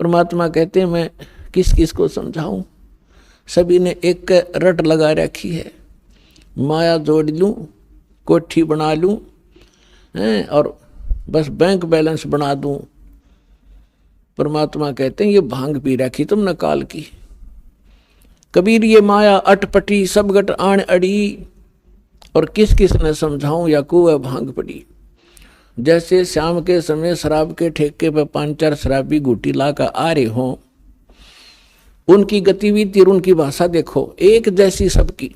परमात्मा कहते हैं मैं किस किस को समझाऊं, सभी ने एक रट लगा रखी है, माया जोड़ लूं, कोठी बना लूं और बस बैंक बैलेंस बना दूं। परमात्मा कहते हैं ये भांग पी रखी तुमने काल की। कबीर ये माया अटपटी सब गट आण अड़ी, और किस किस ने समझाऊं या कुएं भांग पड़ी। जैसे शाम के समय शराब के ठेके पर 5-4 शराबी घूटी लाकर आ रहे हों, उनकी गतिविधि और उनकी भाषा देखो, एक जैसी सबकी,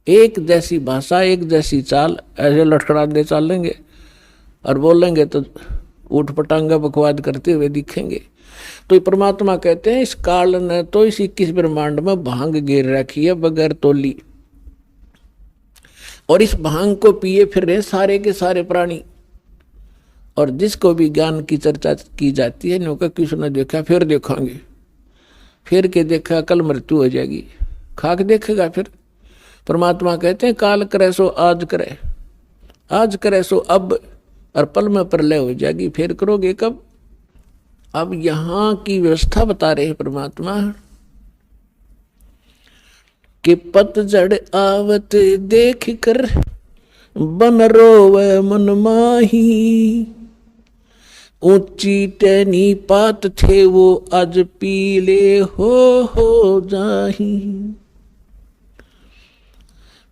एक जैसी भाषा, एक जैसी चाल, ऐसे लटखड़ाते चलेंगे और बोलेंगे तो ऊट पटांगा बकवाद करते हुए दिखेंगे। तो ये परमात्मा कहते हैं इस काल ने तो इस 21 ब्रह्मांड में भांग गिर रखी है बगैर तोली, और इस भांग को पिए फिर रहे सारे के सारे प्राणी। और जिसको भी ज्ञान की चर्चा की जाती है न्यों का किसने देखा फिर देखेंगे, फिर के देखा कल मृत्यु हो जाएगी, खाक देखेगा फिर। परमात्मा कहते हैं काल करे सो आज करे, आज करे सो अब, और पल में प्रलय हो जाएगी, फिर करोगे कब। अब यहां की व्यवस्था बता रहे हैं परमात्मा कि पतझड़ आवत देख कर बन रोवे मन माही, ऊंची टहनी पात थे वो आज पीले हो जाही।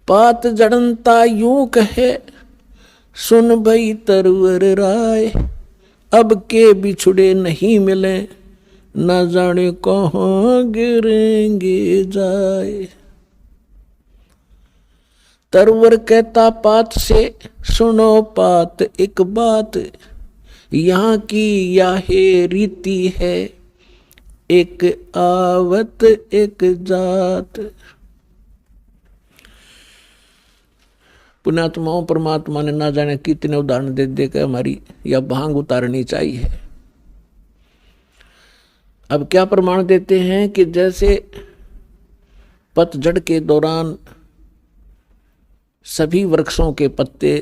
पात जड़नता यूं कहे सुन भई तरवर राय, अब के बिछुड़े नहीं मिले न जाने कहाँ गिरेंगे जाए। तरवर कहता पात से सुनो पात एक बात, यहाँ की याहे रीति है एक आवत एक जात। पुण्यात्माओं परमात्मा ने ना जाने कितने उदाहरण दे दे के हमारी यह भांग उतारनी चाहिए। अब क्या प्रमाण देते हैं कि जैसे पतझड़ के दौरान सभी वृक्षों के पत्ते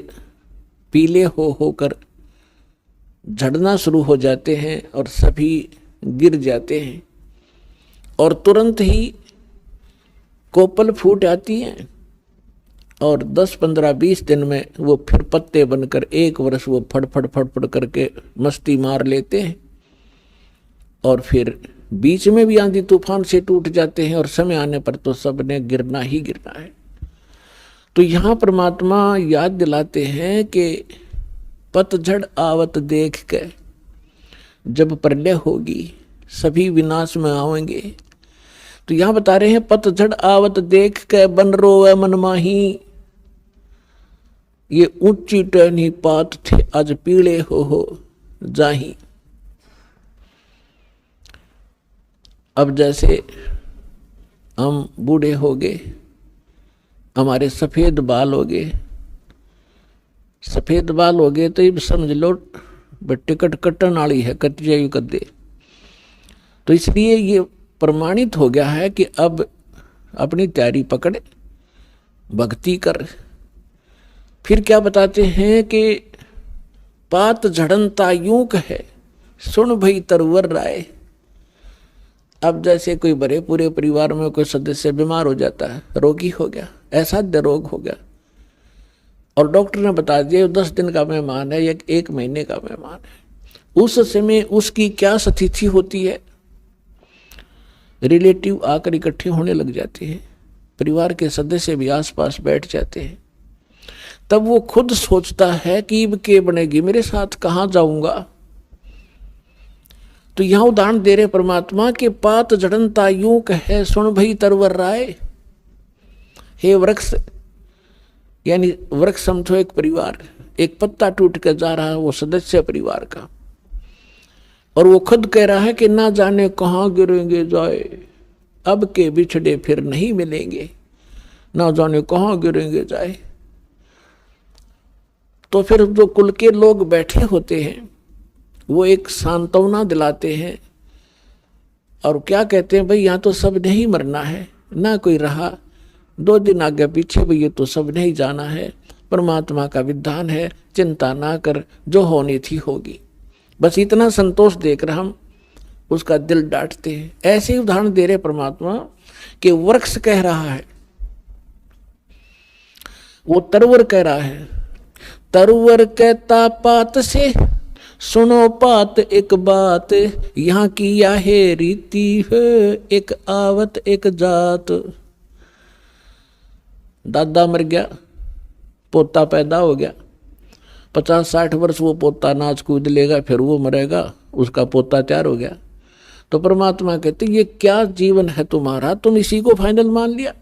पीले होकर झड़ना शुरू हो जाते हैं और सभी गिर जाते हैं, और तुरंत ही कोपल फूट आती हैं, और 10, 15, 20 दिन में वो फिर पत्ते बनकर 1 वर्ष वो फड़ करके मस्ती मार लेते हैं, और फिर बीच में भी आंधी तूफान से टूट जाते हैं, और समय आने पर तो सब ने गिरना ही गिरना है। तो यहाँ परमात्मा याद दिलाते हैं कि पतझड़ आवत देख के जब प्रलय होगी सभी विनाश में आवेंगे। तो यहाँ बता रहे हैं पतझड़ आवत देख के बन रोवे मन माही, ये ऊंची टहनी पात थे आज पीले हो जाही। अब जैसे हम बूढ़े हो गए, हमारे सफेद बाल हो गए, सफेद बाल हो गए तो ये समझ लो टिकट कटन वाली है, कट जायु कदे। तो इसलिए ये प्रमाणित हो गया है कि अब अपनी तैयारी पकड़, भक्ति कर। फिर क्या बताते हैं कि पात झड़नता यूं कहे सुन भई तरवर राय। अब जैसे कोई बड़े पूरे परिवार में कोई सदस्य बीमार हो जाता है, रोगी हो गया, असाध्य रोग हो गया, और डॉक्टर ने बता दिया 10 दिन का मेहमान है या 1 महीने का मेहमान है, उस समय उसकी क्या स्थिति होती है। रिलेटिव आकर इकट्ठे होने लग जाते हैं, परिवार के सदस्य भी आसपास बैठ जाते हैं। तब वो खुद सोचता है कि अब के बनेगी, मेरे साथ कहाँ जाऊंगा। तो यहां उदाहरण दे रहे परमात्मा के पात जड़नता यूं कहे सुन भई तरवर राय। हे वृक्ष, यानी वृक्ष समझो एक परिवार, एक पत्ता टूट कर जा रहा है वो सदस्य परिवार का, और वो खुद कह रहा है कि ना जाने कहाँ गिरेंगे जाए, अब के बिछड़े फिर नहीं मिलेंगे, ना जाने कहाँ गिरेंगे जाए। तो फिर जो कुल के लोग बैठे होते हैं वो एक सांत्वना दिलाते हैं, और क्या कहते हैं, भाई यहाँ तो सब नहीं मरना है, ना कोई रहा, 2 दिन आगे पीछे भी ये तो सब नहीं जाना है, परमात्मा का विधान है, चिंता ना कर, जो होनी थी होगी। बस इतना संतोष देकर हम उसका दिल डांटते हैं। ऐसे ही उदाहरण दे रहे परमात्मा कि वृक्ष कह रहा है, वो तरवर कह रहा है, तरवर कहता पात से सुनो पात एक बात, यहाँ की या है रीति है एक आवत एक जात। दादा मर गया, पोता पैदा हो गया, 50-60 वर्ष वो पोता नाच कूद लेगा, फिर वो मरेगा, उसका पोता तैयार हो गया। तो परमात्मा कहते ये क्या जीवन है तुम्हारा, तुम इसी को फाइनल मान लिया।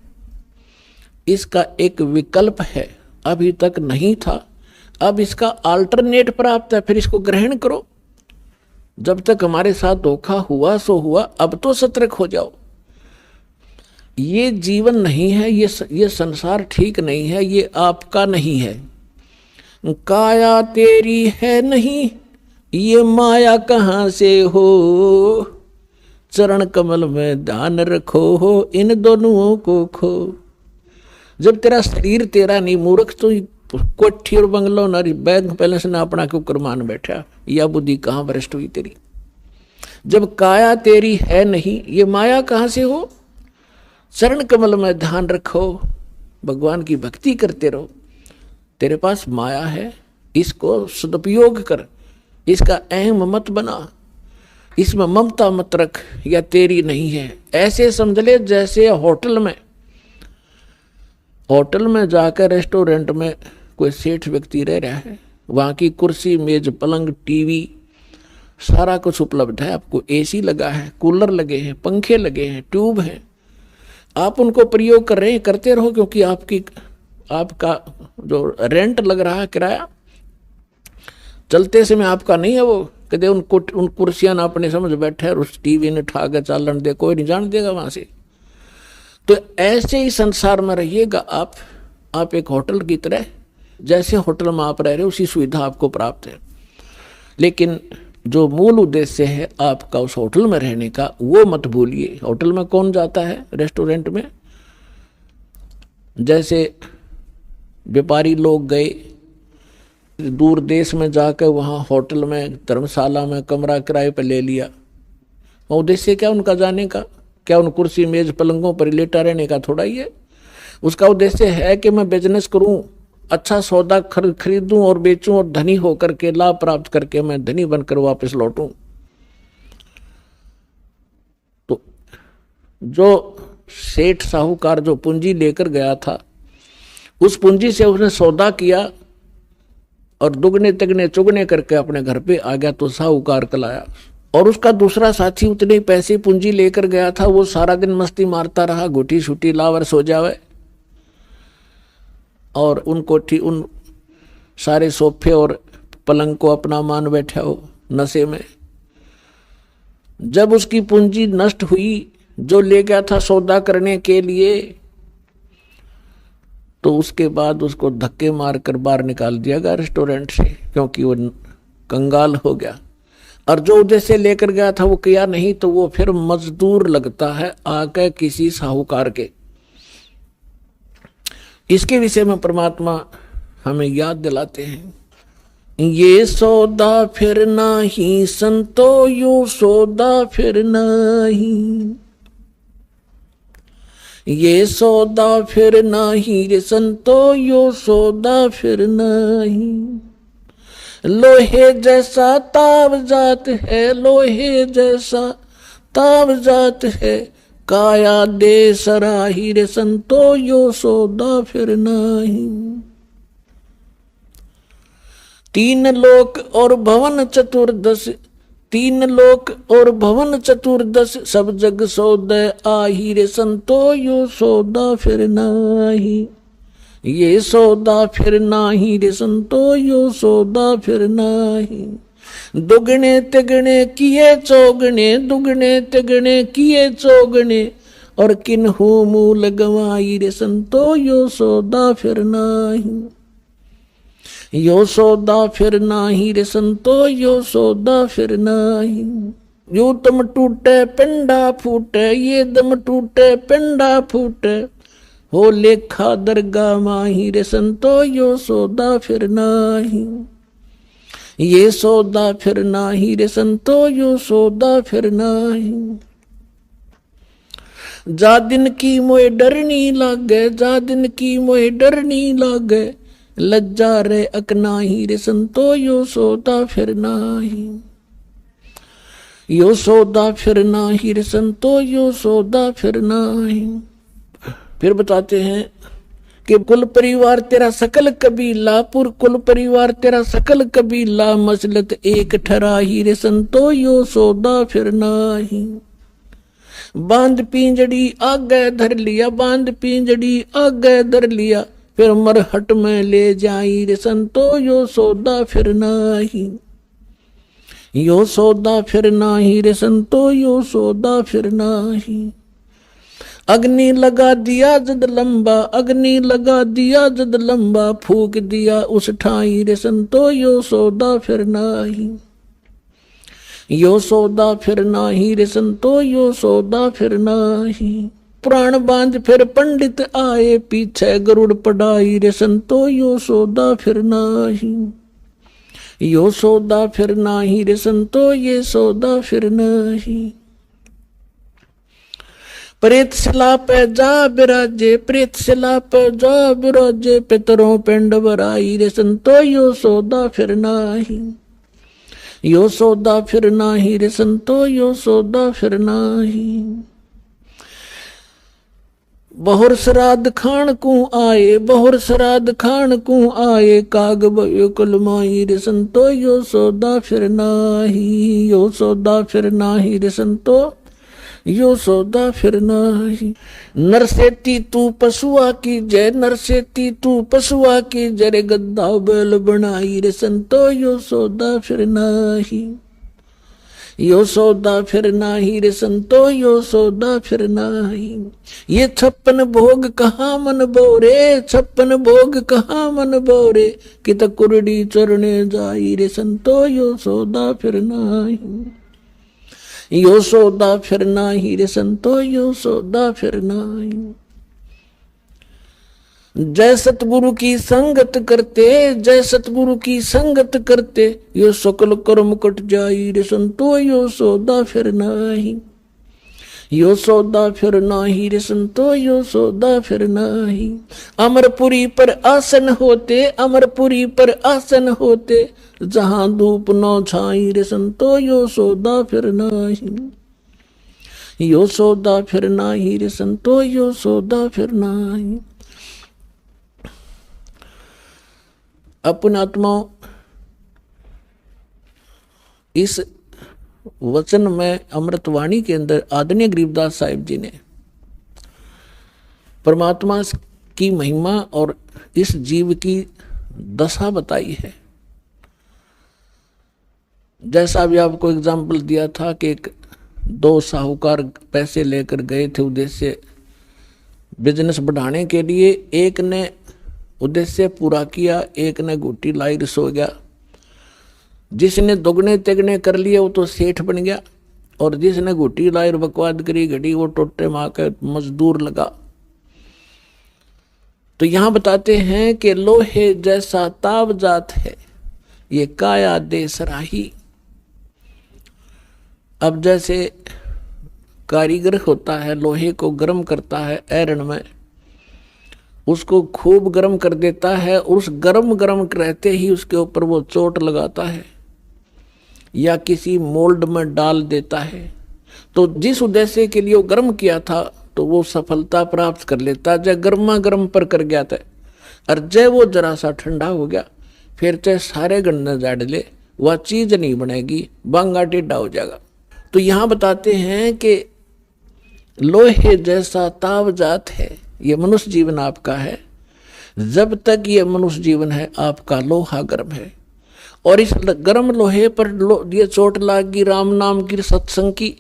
इसका एक विकल्प है, अभी तक नहीं था, अब इसका अल्टरनेट प्राप्त है, फिर इसको ग्रहण करो। जब तक हमारे साथ धोखा हुआ सो हुआ, अब तो सतर्क हो जाओ। ये जीवन नहीं है, ये संसार ठीक नहीं है, ये आपका नहीं है। काया तेरी है नहीं, ये माया कहाँ से हो, चरण कमल में ध्यान रखो हो, इन दोनों को खो। जब तेरा शरीर तेरा नहीं, मूर्ख तो कोठी और बंगलो नारी बैंक बैलेंस ना अपना क्यों कर मान बैठा, या बुद्धि कहाँ भ्रष्ट हुई तेरी। जब काया तेरी है नहीं, ये माया कहाँ से हो, चरण कमल में ध्यान रखो, भगवान की भक्ति करते रहो। तेरे पास माया है, इसको सदुपयोग कर, इसका अहम मत बना, इसमें ममता मत रख, या तेरी नहीं है। ऐसे समझ ले जैसे होटल में जाकर रेस्टोरेंट में कोई सेठ व्यक्ति रह रहा है, वहाँ की कुर्सी मेज पलंग टीवी सारा कुछ उपलब्ध है, आपको एसी लगा है, कूलर लगे हैं, पंखे लगे हैं, ट्यूब हैं, आप उनको प्रयोग कर रहे हैं, करते रहो, क्योंकि आपका जो रेंट लग रहा है, किराया चलते समय आपका नहीं है। वो कहते उन कुर्सियां ना अपने समझ बैठे और उस टीवी ने ठा के चालन दे, कोई नहीं जान देगा वहां से। तो ऐसे ही संसार में रहिएगा आप एक होटल की तरह, जैसे होटल में आप रह रहे हो उसी सुविधा आपको प्राप्त है, लेकिन जो मूल उद्देश्य है आपका उस होटल में रहने का, वो मत भूलिए। होटल में कौन जाता है, रेस्टोरेंट में? जैसे व्यापारी लोग गए दूर देश में जाकर वहाँ होटल में धर्मशाला में कमरा किराए पर ले लिया, उद्देश्य क्या उनका जाने का? क्या उन कुर्सी मेज पलंगों पर लेटा रहने का थोड़ा ही है। उसका उद्देश्य है कि मैं बिजनेस करूं, अच्छा सौदा खरीदूं और बेचूं और धनी होकर के लाभ प्राप्त करके मैं धनी बनकर वापस लौटूं। तो जो सेठ साहूकार जो पूंजी लेकर गया था, उस पूंजी से उसने सौदा किया और दुगने तिगने चुगने करके अपने घर पे आ गया, तो साहूकार कलाया। और उसका दूसरा साथी उतने पैसे पूंजी लेकर गया था, वो सारा दिन मस्ती मारता रहा, घुटी छुटी लावर सो जावे, और उन सारे सोफे और पलंग को अपना मान बैठा हो नशे में। जब उसकी पूंजी नष्ट हुई, जो ले गया था सौदा करने के लिए, तो उसके बाद उसको धक्के मारकर बाहर निकाल दिया गया रेस्टोरेंट से, क्योंकि वो कंगाल हो गया। और जो उद्देश्य लेकर गया था वो किया नहीं, तो वो फिर मजदूर लगता है आके किसी साहूकार के। इसके विषय में परमात्मा हमें याद दिलाते हैं, ये सौदा फिर नहीं संतो, यो सौदा फिर नहीं, ये सौदा फिर नहीं रे संतो, यो सौदा फिर नहीं। लोहे जैसा ताव जात है, लोहे जैसा ताव जात है, काया दे सराही रे संतो, यो सौदा फिर नहीं। 3 लोक और भवन चतुर्दश, 3 लोक और भवन चतुर्दश, सब जग सौदे आही रे संतो, यो सौदा फिर नाही। ये सौदा फिर नाही रे संतो, यो सौदा फिर नाही। दुगने तिगने किए चौगने, दुगने तिगने किए चौगने, और किन्हू मूल गवाई रे संतो, यो सौदा फिर नाही। यो सौदा फिर नाही रे संतो, यो सौदा फिर नाही। यो तम टूटे पिंडा फूटे, ये दम टूटे पिंडा फूटे, हो लेखा दरगाह माही रे संतो, यो सौदा फिर नाही। ये सौदा फिर नाही रे संतो, यो सौदा फिर नाही। जा दिन की मोए डरनी लागे, जा दिन की मोए डरनी लागे, लज्जा रे अकनाही रे संतो, यो सौदा फिर नाही। यो सौदा फिर नाही रे संतो, यो सौदा फिर नाही। फिर बताते हैं कि कुल परिवार तेरा सकल कबीला, कुल परिवार तेरा सकल कबीला, मसलत एक ठराही रे संतो, यो सौदा फिर नाही। बांध पिंजड़ी आगे धर लिया, बांध पिंजड़ी आगे धर लिया, फिर मरहट में ले जाई रे संतो, यो सौदा फिर नाही। यो सौदा फिर नाही रे संतो, यो सौदा फिर नाही। अग्नि लगा दिया जद लंबा, अग्नि लगा दिया जद लंबा, फूक दिया उस ठाई रे संतो, यो सौदा फिर नाही। यो सौदा फिर नाही रे संतो, यो सौदा फिर नाही। पुराण बांध फिर पंडित आए, पीछे गरुड़ पढ़ाई रे संतो, यो सौदा फिर नाही। यो सौदा फिर नाही रे संतो, ये सौदा फिर नाही। प्रेत शिला पे जा बिराजे, प्रेत शिला पे जा बिराजे, पितरों पिंड बराई रे संतो, यो सौदा फिर नाही। यो सौदा फिर नाही रे संतो, यो सौदा फिर नाही। बहुर श्राद्ध खान को आए, बहुर श्राद्ध खान को आए, काग भयो कुलमाई रे संतो, यो सौदा फिर नाही। यो सौदा फिर नाही रे संतो, यो सौदा फिर नाही। नरसेती तू पशुआ की जय, नरसेती तू पशुआ की जय, गद्दा बैल बनाई रे संतो, यो सौदा फिर नाही। यो सौदा फिर नाही रे संतो, यो सौदा फिर नाही। ये 56 भोग कहाँ मन बोरे, 56 भोग कहाँ मन बोरे, कित कुरडी चरणे जाई रे संतो, यो सौदा फिर नाही। यो सौदा फिर नाही रे संतो, यो सौदा फिर नाही। जय सतगुरु की संगत करते, जय सतगुरु की संगत करते, यो सकल कर्म कट जाई रे संतो, यो सौदा फिर नाही। यो सौदा फिर नाही रे संतो, यो सौदा फिर नाही। अमरपुरी पर आसन होते, अमरपुरी पर आसन होते, जहां धूप न छाई रे संतो, यो सौदा फिर नाही। यो सौदा फिर नाही रे संतो, यो सौदा फिर नाही। अपनात्माओं, इस वचन में अमृतवाणी के अंदर आदरणीय गरीबदास साहिब जी ने परमात्मा की महिमा और इस जीव की दशा बताई है। जैसा भी आपको एग्जाम्पल दिया था कि एक दो साहूकार पैसे लेकर गए थे उद्देश्य बिजनेस बढ़ाने के लिए, एक ने उद्देश्य पूरा किया, एक ने घुट्टी लाई सो गया। जिसने दोगुने तिगने कर लिए वो तो सेठ बन गया, और जिसने घुट्टी लाई बकवाद करी घड़ी वो टोटे माँ के मजदूर लगा। तो यहां बताते हैं कि लोहे जैसा ताव जात है, ये काया दे सराही। अब जैसे कारीगर होता है, लोहे को गर्म करता है आयरन में, उसको खूब गर्म कर देता है, और उस गर्म रहते ही उसके ऊपर वो चोट लगाता है या किसी मोल्ड में डाल देता है, तो जिस उद्देश्य के लिए वो गर्म किया था तो वो सफलता प्राप्त कर लेता। जब गर्मा गर्म पर कर गया था, और जब वो जरा सा ठंडा हो गया, फिर चाहे सारे गन्ने जाड़ ले, वह चीज नहीं बनेगी, बांगा टेढ़ा हो जाएगा। तो यहाँ बताते हैं कि लोहे जैसा ताव जात है, ये मनुष्य जीवन आपका है। जब तक ये मनुष्य जीवन है आपका लोहा गर्म है, और इस गर्म लोहे पर ये चोट लागी राम नाम की सत्संग की,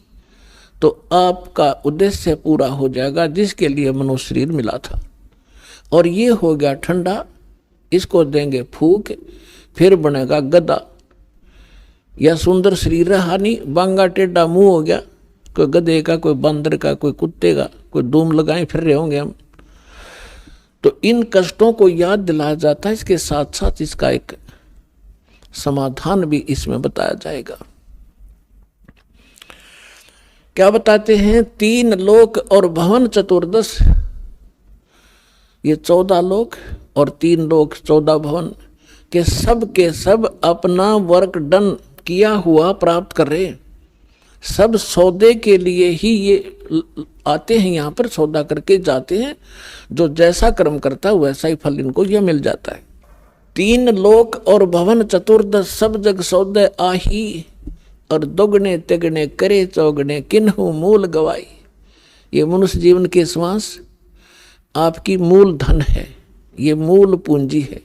तो आपका उद्देश्य पूरा हो जाएगा जिसके लिए मनुष्य शरीर मिला था। और ये हो गया ठंडा, इसको देंगे फूक, फिर बनेगा गधा। या सुंदर शरीर रहा नहीं, बांगा टेढ़ा मुंह हो गया, कोई गधे का, कोई बंदर का, कोई कुत्ते का, कोई धूम लगाए फिर रहे होंगे हम। तो इन कष्टों को याद दिलाया जाता है, इसके साथ साथ इसका एक समाधान भी इसमें बताया जाएगा। क्या बताते हैं? 3 लोक और भवन चतुर्दश, ये 14 लोक और 3 लोक 14 भवन के सब अपना वर्क डन किया हुआ प्राप्त कर रहे। सब सौदे के लिए ही ये आते हैं, यहाँ पर सौदा करके जाते हैं। जो जैसा कर्म करता है वैसा ही फल इनको यह मिल जाता है। 3 लोक और भवन चतुर्दश सब जग सौदे आही, और दोगुने तिगुने करे चौगुने किन्हु मूल गवाई। ये मनुष्य जीवन के श्वास आपकी मूल धन है, ये मूल पूंजी है।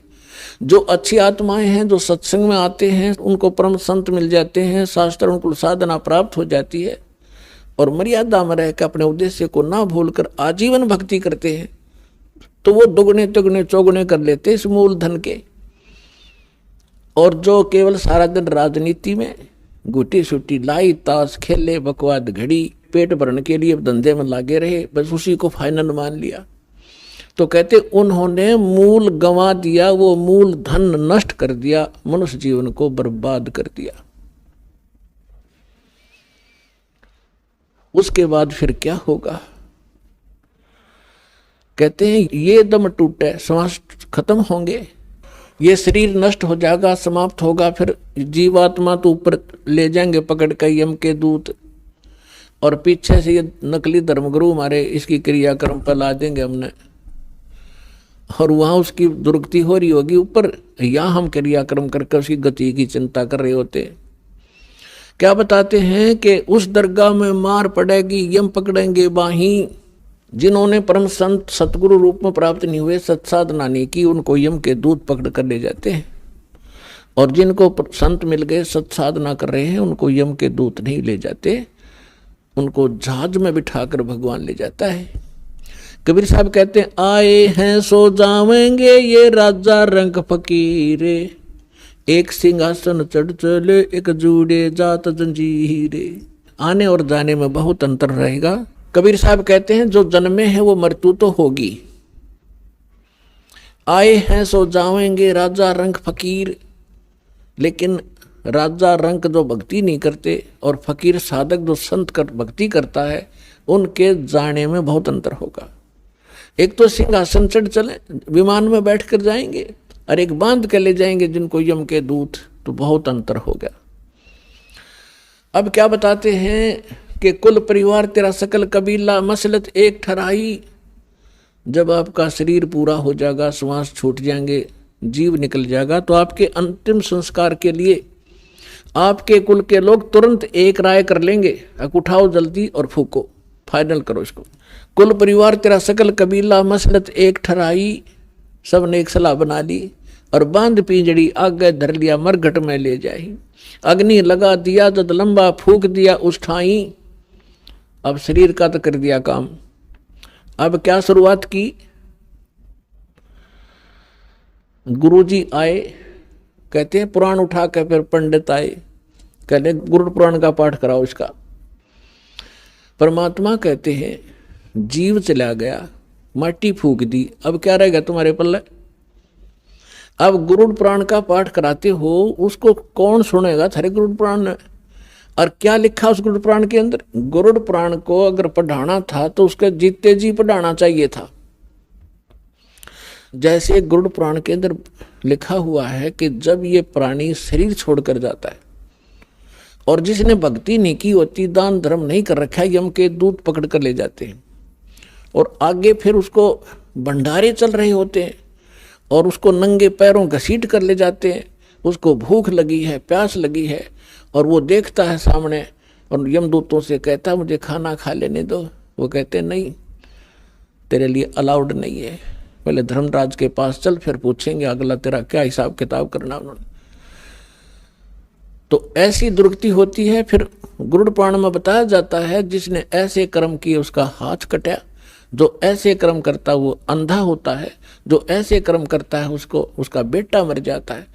जो अच्छी आत्माएं हैं, जो सत्संग में आते हैं, उनको परम संत मिल जाते हैं, शास्त्र उनको साधना प्राप्त हो जाती है, और मर्यादा में रहकर अपने उद्देश्य को ना भूलकर आजीवन भक्ति करते हैं, तो वो दुगुने तिगुने चौगुने कर लेते इस मूल धन के। और जो केवल सारा दिन राजनीति में गुटी सुटी लाई ताश खेले बकवाद घड़ी पेट भरने के लिए धंधे में लागे रहे, बस उसी को फाइनल मान लिया, तो कहते उन्होंने मूल गंवा दिया, वो मूल धन नष्ट कर दिया, मनुष्य जीवन को बर्बाद कर दिया। उसके बाद फिर क्या होगा? कहते हैं ये दम टूटे, श्वास खत्म होंगे, ये शरीर नष्ट हो जाएगा, समाप्त होगा। फिर जीवात्मा तो ऊपर ले जाएंगे पकड़ कर यम के दूत, और पीछे से ये नकली धर्मगुरु हमारे इसकी क्रियाक्रम पर ला देंगे हमने, और वहां उसकी दुर्गति हो रही होगी ऊपर, यहाँ हम क्रियाक्रम करके उसकी गति की चिंता कर रहे होते। क्या बताते हैं कि उस दरगाह में मार पड़ेगी, यम पकड़ेंगे बाही। जिन्होंने परम संत सतगुरु रूप में प्राप्त नहीं हुए, सत्साधना नहीं की, उनको यम के दूत पकड़ कर ले जाते हैं, और जिनको संत मिल गए सत्साधना कर रहे हैं, उनको यम के दूत नहीं ले जाते, उनको जहाज में बिठाकर भगवान ले जाता है। कबीर साहब कहते हैं आए हैं सो जावेंगे ये राजा रंग फकीरे, एक सिंहासन चढ़ चले एक जूड़े जात जंजीरे। आने और जाने में बहुत अंतर रहेगा। कबीर साहब कहते हैं जो जन्मे हैं वो मृत्यु तो होगी। आए हैं सो जावेंगे राजा रंग फकीर, लेकिन राजा रंग जो भक्ति नहीं करते और फकीर साधक जो संत कर भक्ति करता है, उनके जाने में बहुत अंतर होगा। एक तो सिंहासन चढ़ चले विमान में बैठ कर जाएंगे, और एक बांध के ले जाएंगे जिनको यम के दूत, तो बहुत अंतर हो गया। अब क्या बताते हैं कि कुल परिवार तेरा सकल कबीला मसलत एक ठहराई। जब आपका शरीर पूरा हो जाएगा, श्वास छूट जाएंगे, जीव निकल जाएगा, तो आपके अंतिम संस्कार के लिए आपके कुल के लोग तुरंत एक राय कर लेंगे, अब उठाओ जल्दी और फूको, फाइनल करो इसको। कुल परिवार तेरा सकल कबीला मसलत एक ठहराई, सब ने एक सलाह बना ली, और बांध पिंजड़ी आगे धर लिया मरघट में ले जाई। अग्नि लगा दिया जद लंबा फूक दिया उस ठाई। अब शरीर का तो कर दिया काम, अब क्या शुरुआत की? गुरुजी आए, कहते हैं पुराण उठा के, फिर पंडित आए, कहते गुरु पुराण का पाठ कराओ इसका। परमात्मा कहते हैं जीव चला गया, माटी फूक दी, अब क्या रहेगा तुम्हारे पल्ले? अब गुरु पुराण का पाठ कराते हो, उसको कौन सुनेगा? थारे गुरु पुराण ने। और क्या लिखा उस गुरु पुराण के अंदर? गुरु पुराण को अगर पढ़ाना था तो उसके जीते जी पढ़ाना चाहिए था। जैसे गुरु पुराण के अंदर लिखा हुआ है कि जब ये प्राणी शरीर छोड़कर जाता है, और जिसने भक्ति नहीं की होती, दान धर्म नहीं कर रखा है, यम के दूत पकड़ कर ले जाते हैं, और आगे फिर उसको भंडारे चल रहे होते हैं, और उसको नंगे पैरों घसीट कर ले जाते हैं। उसको भूख लगी है, प्यास लगी है, और वो देखता है सामने, और यमदूतों से कहता है मुझे खाना खा लेने दो। वो कहते हैं नहीं, तेरे लिए अलाउड नहीं है, पहले धर्मराज के पास चल, फिर पूछेंगे अगला तेरा क्या हिसाब किताब करना उन्होंने। तो ऐसी दुर्गति होती है। फिर गुरु पुराण में बताया जाता है जिसने ऐसे कर्म किए उसका हाथ कटा, जो ऐसे कर्म करता वो अंधा होता है, जो ऐसे कर्म करता है उसको उसका बेटा मर जाता है।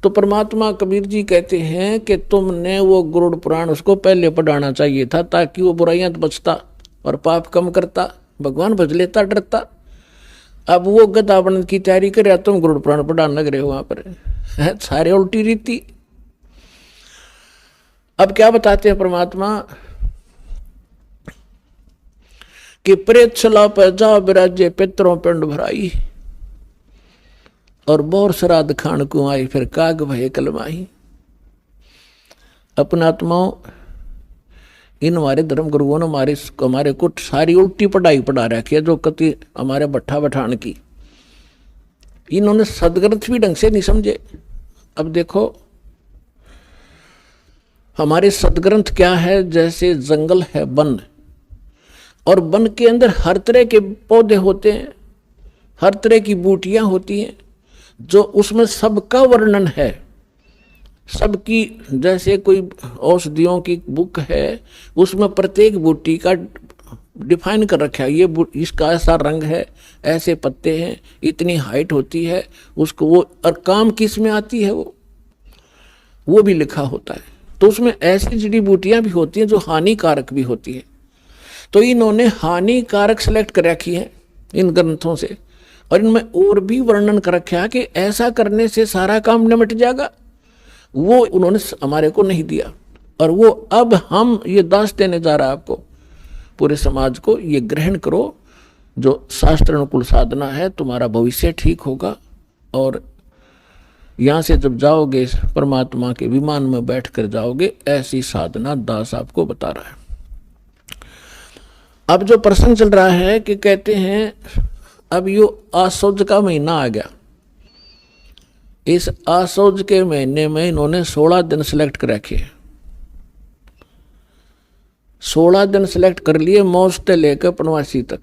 तो परमात्मा कबीर जी कहते हैं कि तुमने वो गुरु पुराण उसको पहले पढ़ाना चाहिए था, ताकि वो बुराइयां बचता और पाप कम करता, भगवान भज लेता, डरता। अब वो गदा बनने की तैयारी करे, तुम गुरु पुराण पढ़ाने लग रहे हो, वहां पर है सारे उल्टी रीति। अब क्या बताते हैं परमात्मा कि प्रेत छला पर जा विराजे पितरों पिंड भराई, और बोर श्राद्ध खान को आई फिर काग भय कलमाही। अपने आत्माओं, इन हमारे धर्म गुरुओं ने हमारे को सारी उल्टी पढ़ाई पढ़ा रखी है, जो कति हमारे भट्ठा बठान की। इन्होंने सदग्रंथ भी ढंग से नहीं समझे। अब देखो हमारे सदग्रंथ क्या है, जैसे जंगल है वन, और वन के अंदर हर तरह के पौधे होते हैं, हर तरह की बूटियां होती हैं, जो उसमें सबका वर्णन है, सबकी। जैसे कोई औषधियों की बुक है, उसमें प्रत्येक बूटी का डिफाइन कर रखा है, ये इसका ऐसा रंग है, ऐसे पत्ते हैं, इतनी हाइट होती है उसको, वो और काम किस में आती है वो भी लिखा होता है। तो उसमें ऐसी जड़ी बूटियां भी होती हैं जो हानिकारक भी होती है। तो इन्होंने हानिकारक सेलेक्ट कर रखी है इन ग्रंथों से, और इनमें और भी वर्णन कर रखा है कि ऐसा करने से सारा काम निमट जाएगा। वो उन्होंने हमारे को नहीं दिया, और वो अब हम ये दास देने जा रहा है आपको, पूरे समाज को, ये ग्रहण करो, जो शास्त्र अनुकूल साधना है, तुम्हारा भविष्य ठीक होगा। और यहाँ से जब जाओगे परमात्मा के विमान में बैठ कर जाओगे, ऐसी साधना दास आपको बता रहा है। अब जो प्रसंग चल रहा है कि कहते हैं अब यो आसौज का महीना आ गया। इस आसौज के महीने में इन्होंने 16 दिन सिलेक्ट कर रखे। 16 दिन सिलेक्ट कर लिए, मौज से लेकर पूर्णमासी तक।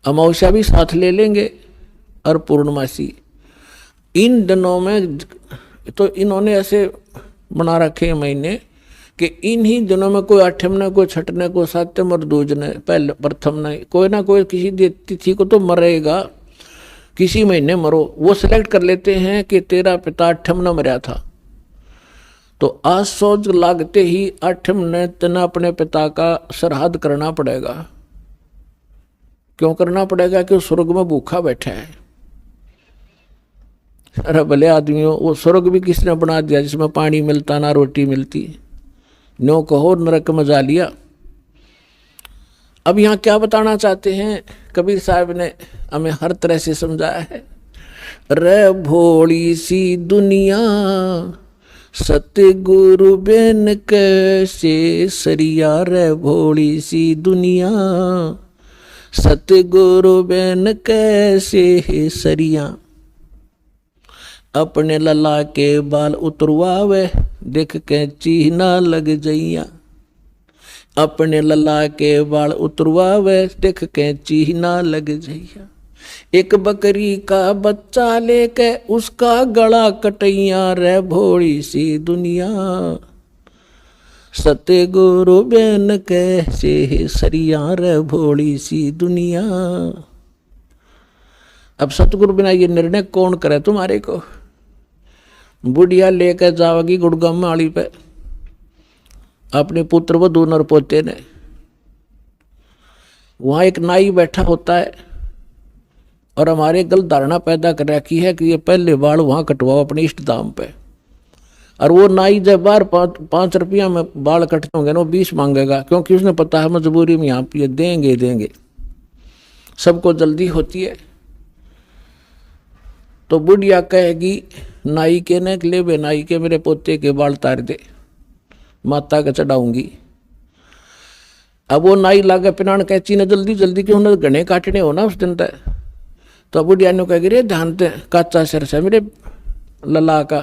अमावस्या भी साथ ले लेंगे और पूर्णमासी। इन दिनों में तो इन्होंने ऐसे बना रखे महीने कि इन्हीं दिनों में कोई आठम ने, कोई छठने, कोई सातम और दूज ने, पहले प्रथम ने, कोई ना कोई किसी तिथि को तो मरेगा, किसी महीने मरो। वो सिलेक्ट कर लेते हैं कि तेरा पिता आठम न मरा था, तो आज सोच लागते ही आठम ने तना अपने पिता का श्राद्ध करना पड़ेगा। क्यों करना पड़ेगा? कि स्वर्ग में भूखा बैठा है। अरे भले आदमियों, वो स्वर्ग भी किसने बना दिया जिसमें पानी मिलता ना रोटी मिलती। नो कहो नरक मजा लिया। अब यहाँ क्या बताना चाहते हैं कबीर साहब ने हमें हर तरह से समझाया है। रे भोली सी दुनिया सतगुरु बेन कैसे सरिया, रे भोली सी दुनिया सतगुरु बेन कैसे सरिया। अपने लला के बाल उतरवावे देख के चीना लग जइया। अपने लला के बाल उतरवावे देख के चीना लग जइया। एक बकरी का बच्चा लेके उसका गला कटैया, रे भोली सी दुनिया सतगुरु बेन कैसे सरिया, रे भोली सी दुनिया। अब सतगुरु बिना ये निर्णय कौन करे तुम्हारे को? बुढ़िया लेकर जाओगी गुड़गाम आड़ी पे अपने पुत्र व दो नर पोते ने। वहां एक नाई बैठा होता है और हमारे गलत धारणा पैदा कर रखी है कि ये पहले बाल वहां कटवाओ अपने इष्ट दाम पे। और वो नाई जब बार 5 रुपया में बाल कटते होंगे ना, वो 20 मांगेगा, क्योंकि उसने पता है मजबूरी में यहाँ पे देंगे। सबको जल्दी होती है। तो बुढ़िया कहेगी नाई के ने ले बे नाई के मेरे पोते के बाल तार दे, माता का चढ़ाऊंगी। अब वो नाई लागे पिनान कैची ने जल्दी जल्दी क्यों ना घने काटने हो ना उस दिन तक। तो बुढ़िया ने कहेगी रे ध्यान दे काचा सिर से मेरे लला का,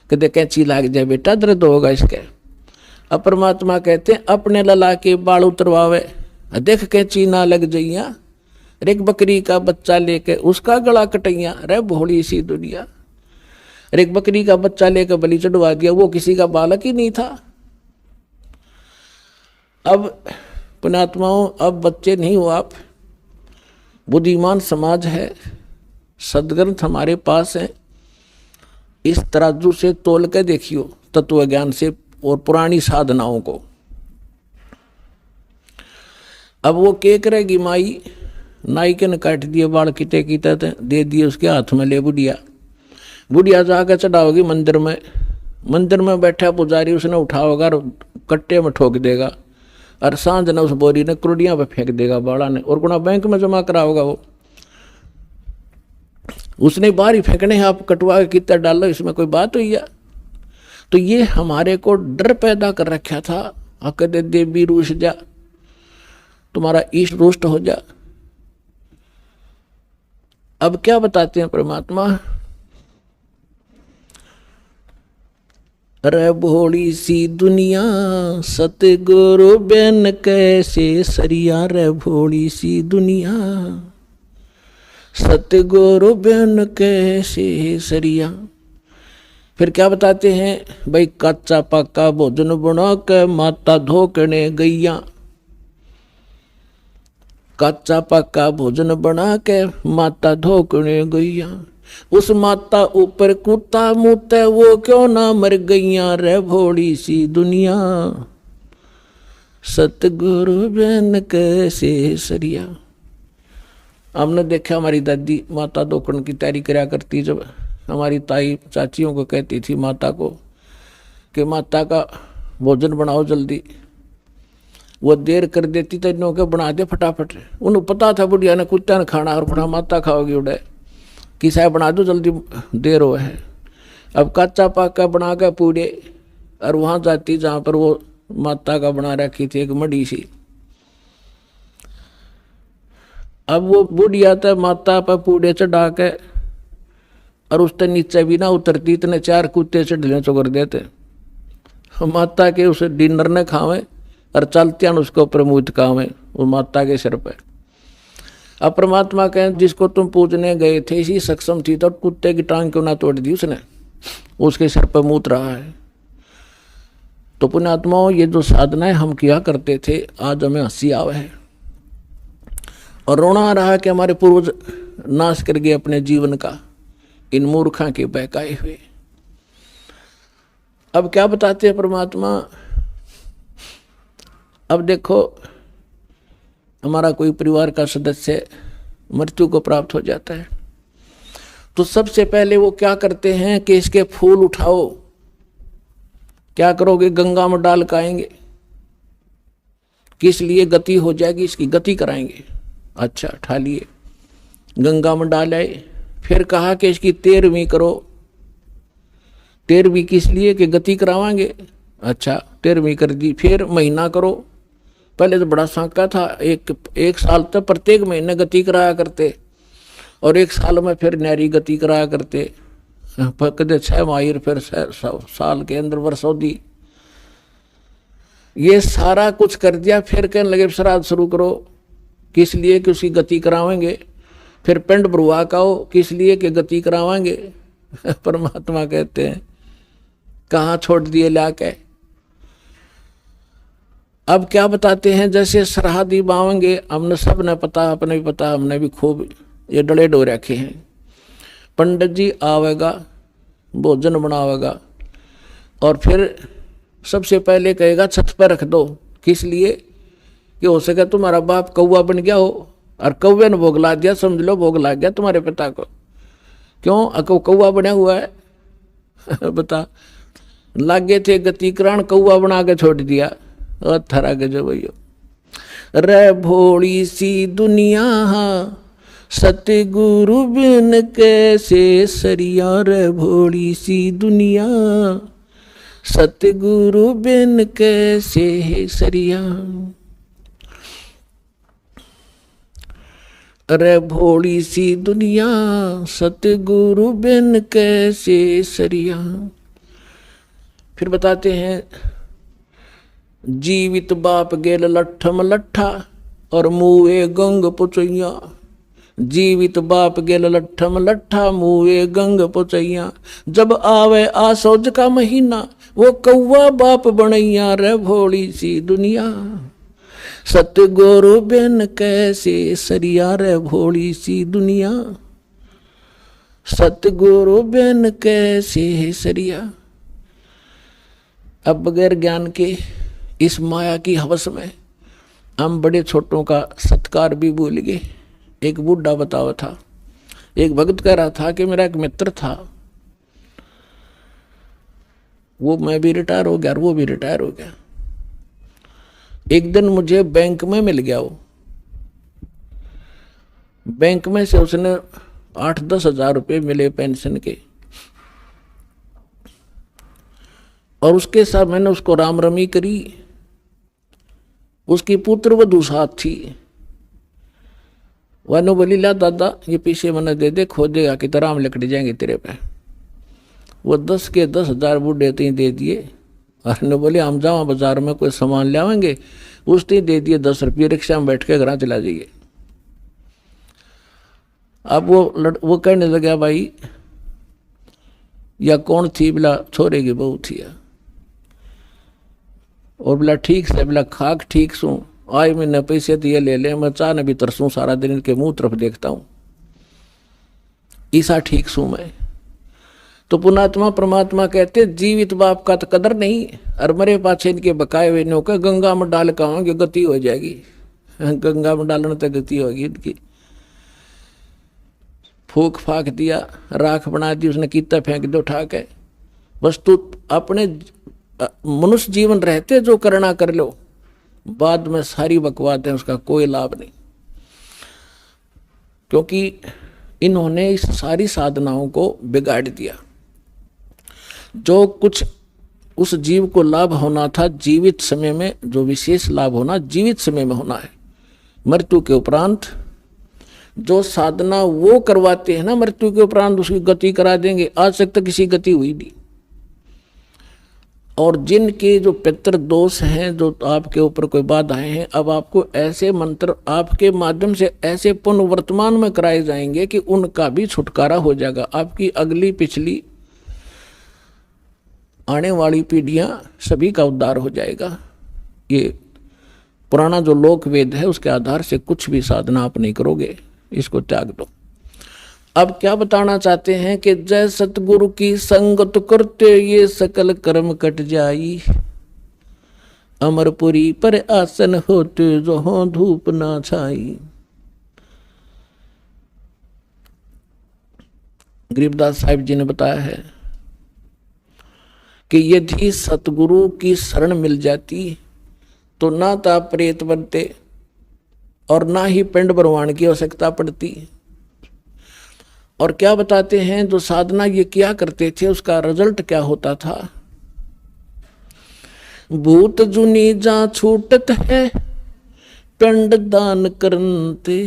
कहते कैंची लाग जाए बेटा दर्द होगा इसके। अब परमात्मा कहते हैं अपने लला के बाल उतरवावे देख कैंची ना लग जइया। एक बकरी का बच्चा लेके उसका गला कटैया, रे भोली सी दुनिया। एक बकरी का बच्चा लेकर बलि चढ़वा दिया, वो किसी का बालक ही नहीं था। अब पुण्यात्माओं, अब बच्चे नहीं हो आप, बुद्धिमान समाज है, सदग्रंथ हमारे पास है। इस तराजू से तोल के देखियो तत्व ज्ञान से और पुरानी साधनाओं को। अब वो क्या करेगी माई? नाई के ने काट दिए बाल किते दे दिए उसके हाथ में, ले बुढ़िया। बुढ़िया जाकर चढ़ाओगी मंदिर में मंदिर में बैठा पुजारी उसने उठा होगा और कट्टे में ठोक देगा, और सांझ ने उस बोरी ने करोड़ियां पे फेंक देगा बाड़ा ने, और गुना बैंक में जमा करा होगा वो, उसने बाहर ही फेंकने हैं, आप कटवा के कितना डालो, इसमें कोई बात हुई है? तो ये हमारे को डर पैदा कर रखा था। कहते देवी रूठ जा, तुम्हारा ईष्ट रुष्ट हो जा। अब क्या बताते हैं परमात्मा, रे भोली सी दुनिया सतगुरु बिन कैसे सरिया, रे भोली सी दुनिया सतगुरु बिन कैसे सरिया। फिर क्या बताते हैं भाई, कच्चा पक्का भोजन बना के माता धोकने गैया, कच्चा पक्का भोजन बना के माता धोकने गैया, उस माता ऊपर कुत्ता मुते वो क्यों ना मर गैया, रे भोली सी दुनिया सतगुरु बिन कैसे सरिया। हमने देखा हमारी दादी माता धोकन की तैयारी कराया करती, जब हमारी ताई चाचियों को कहती थी माता को कि माता का भोजन बनाओ जल्दी, वो देर कर देती तो इन्हों के बना दे फटाफट। उन्हें पता था बुढ़िया ने कुत्ता ने खाना, और बड़ा माता खाओगी उड़े कि साहब बना दो जल्दी देर हो है। अब कच्चा पक्का बना के पूरे, और वहाँ जाती जहाँ पर वो माता का बना रखी थी एक मड़ी सी, अब वो बुढ़िया तो माता पर पूड़े चढ़ा के, और उसके नीचे भी ना उतरती, इतने 4 कुत्ते चढ़ले चुकर देते, माता के उसे डिनर ने खावे और चलते हैं उसको प्रमोद खावे वो माता के सिर पे। अब परमात्मा कहें जिसको तुम पूजने गए थे इसी सक्षम थी तो कुत्ते की टांग क्यों ना तोड़ दी उसने, उसके सिर पर मूत रहा है। तो पुण्यात्माओं, ये जो साधनाएं हम किया करते थे आज हमें हंसी आवे है, और रोना आ रहा है कि हमारे पूर्वज नाश कर गए अपने जीवन का इन मूर्खा के बहकाए हुए। अब क्या बताते हैं परमात्मा, अब देखो हमारा कोई परिवार का सदस्य मृत्यु को प्राप्त हो जाता है, तो सबसे पहले वो क्या करते हैं कि इसके फूल उठाओ। क्या करोगे? गंगा में डाल के आएंगे, किस लिए? गति हो जाएगी, इसकी गति कराएंगे। अच्छा, उठा लिए, गंगा में डाल आए, फिर कहा कि इसकी 13वीं करो। 13वीं किस लिए? कि गति करावांगे। अच्छा, 13वीं कर दी, फिर महीना करो। पहले तो बड़ा सांका था, एक साल तक प्रत्येक महीने गति कराया करते, और 1 साल में फिर न्यारी गति कराया करते, कदे 6 माहिर, फिर साल के अंदर वर्षों। ये सारा कुछ कर दिया, फिर कहने लगे श्राद्ध शुरू करो। किस लिए? कि उसकी गति करावेंगे। फिर पिंड भरुआ काओ, किस लिए? कि गति करावांगे। परमात्मा कहते हैं कहाँ छोड़ दिए लाके। अब क्या बताते हैं, जैसे श्राद्ध बावेंगे, हमने सब ने पता, अपने भी पता, हमने भी खूब ये डले डो रखे हैं। पंडित जी आवेगा, भोजन बनावेगा, और फिर सबसे पहले कहेगा छत पर रख दो। किस लिए? कि हो सके तुम्हारा बाप कौवा बन गया हो, और कौवे ने भोग ला दिया, समझ लो भोग ला गया तुम्हारे पिता को। क्यों? कौवा बना हुआ है। बता, लागे थे गति करान, कौवा बना के छोड़ दिया। थरा के जो भैया, रे भोली सी दुनिया सतगुरु बिन कैसे सरिया, रे भोली सी दुनिया सतगुरु बिन कैसे सरिया। रे भोली सी दुनिया सतगुरु बिन कैसे सरिया। फिर बताते हैं, जीवित बाप गेल लट्ठम लट्ठा, और मुए गंग पुचैया। जीवित बाप गेल लट्ठम लट्ठा, मुए गंग पुचैया। जब आवे आसौज का महीना, वो कौवा बाप बनैया, रे भोली सी दुनिया सतगुरु बिन कैसे सरिया, रे भोली सी दुनिया सतगुरु बिन कैसे सरिया। अब बगैर ज्ञान के इस माया की हवस में हम बड़े छोटों का सत्कार भी भूल गए। एक बूढ़ा बतावा था, एक भक्त कह रहा था कि मेरा एक मित्र था, वो मैं भी रिटायर हो गया और वो भी रिटायर हो गया। एक दिन मुझे बैंक में मिल गया वो, बैंक में से उसने 8-10 हजार रुपये मिले पेंशन के, और उसके साथ मैंने उसको राम रमी करी। उसकी पुत्र वधू साथ थी। वह बोली ला दादा ये पीछे मैंने दे दे, खोदेगा कि राम लकड़ी जाएंगे तेरे पे। वो 10 के 10 हजार बूढ़े तीन दे दिए, और ने बोले हम जाओ बाजार में कोई सामान ले आवेंगे, उसने दे दिए 10 रुपये, रिक्शा में बैठ के घर चला जाइए। अब वो कहने लगा भाई या कौन थी, बोला छोरे की बहू थी, और बोला ठीक से, बोला खाक ठीक सू, आज मैंने पैसे दिए ले ले, मैं चाह न भी तरसूं, सारा दिन इनके मुंह तरफ देखता हूं, ईसा ठीक सू मैं। तो पुणात्मा परमात्मा कहते जीवित बाप का तो कदर नहीं, और मरे पाछे इनके बकाए हुए नो का गंगा में डाल कहोगे गति हो जाएगी। गंगा में डालने तक गति होगी इनकी। फूक फाक दिया, राख बना दी उसने, कीता फेंक दो उठा के। बस तू अपने मनुष्य जीवन रहते जो करना कर लो, बाद में सारी बकवाद है उसका कोई लाभ नहीं। क्योंकि इन्होंने इस सारी साधनाओं को बिगाड़ दिया। जो कुछ उस जीव को लाभ होना था जीवित समय में, जो विशेष लाभ होना जीवित समय में होना है, मृत्यु के उपरांत जो साधना वो करवाते हैं ना, मृत्यु के उपरांत उसकी गति करा देंगे। आज तक तो किसी गति हुई नहीं। और जिनके जो पितृ दोष हैं, जो आपके ऊपर कोई बाधाएं हैं, अब आपको ऐसे मंत्र आपके माध्यम से ऐसे पुनर्वर्तमान में कराए जाएंगे कि उनका भी छुटकारा हो जाएगा। आपकी अगली पिछली आने वाली पीढ़ियां सभी का उद्धार हो जाएगा। ये पुराना जो लोक वेद है उसके आधार से कुछ भी साधना आप नहीं करोगे, इसको त्याग दो। अब क्या बताना चाहते हैं कि जय सतगुरु की संगत करते ये सकल कर्म कट जाई, अमरपुरी पर आसन होते जो हो धूप ना छाई। गरीबदास साहिब जी ने बताया है कि यदि सतगुरु की शरण मिल जाती तो ना तो आप प्रेत बनते और ना ही पिंड भरवान की आवश्यकता पड़ती। और क्या बताते हैं, जो साधना ये किया करते थे उसका रिजल्ट क्या होता था। भूत जुनी जा छूटत है पिंड दान करते,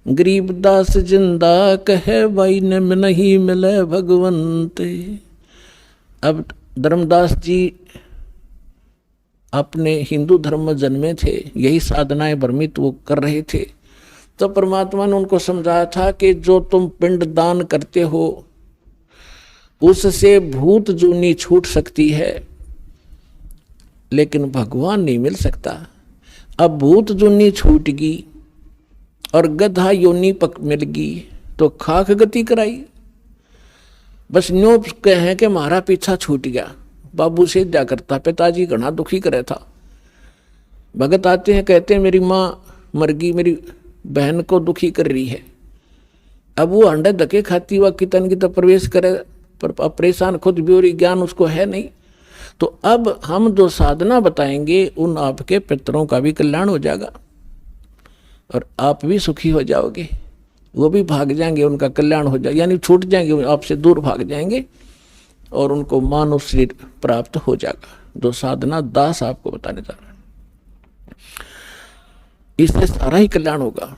गरीबदास जिंदा कहे भाई ने नहीं मिले भगवंते। अब धर्मदास जी अपने हिंदू धर्म में जन्मे थे, यही साधनाएं भ्रमित वो कर रहे थे। तो परमात्मा ने उनको समझाया था कि जो तुम पिंड दान करते हो उससे भूत जूनी छूट सकती है, लेकिन भगवान नहीं मिल सकता। अब भूत जूनी छूट गई और गधा योनी पक मिल गई तो खाक गति कराई। बस न्यो कहें कि हमारा पीछा छूट गया। बाबू से क्या करता, पिताजी घना दुखी करे था। भगत आते हैं, कहते हैं मेरी माँ मर गई, मेरी बहन को दुखी कर रही है। अब वो अंडे धके खाती हुआ कितन की तो प्रवेश करे, पर परेशान खुद भी हो रही, ज्ञान उसको है नहीं। तो अब हम जो साधना बताएंगे उन आपके पितरों का भी कल्याण हो जाएगा और आप भी सुखी हो जाओगे, वो भी भाग जाएंगे, उनका कल्याण हो जाएगा, यानी छूट जाएंगे, आपसे दूर भाग जाएंगे और उनको मानव शरीर प्राप्त हो जाएगा। जो साधना दास आपको बताने जा रहा है, इससे सारा ही कल्याण होगा।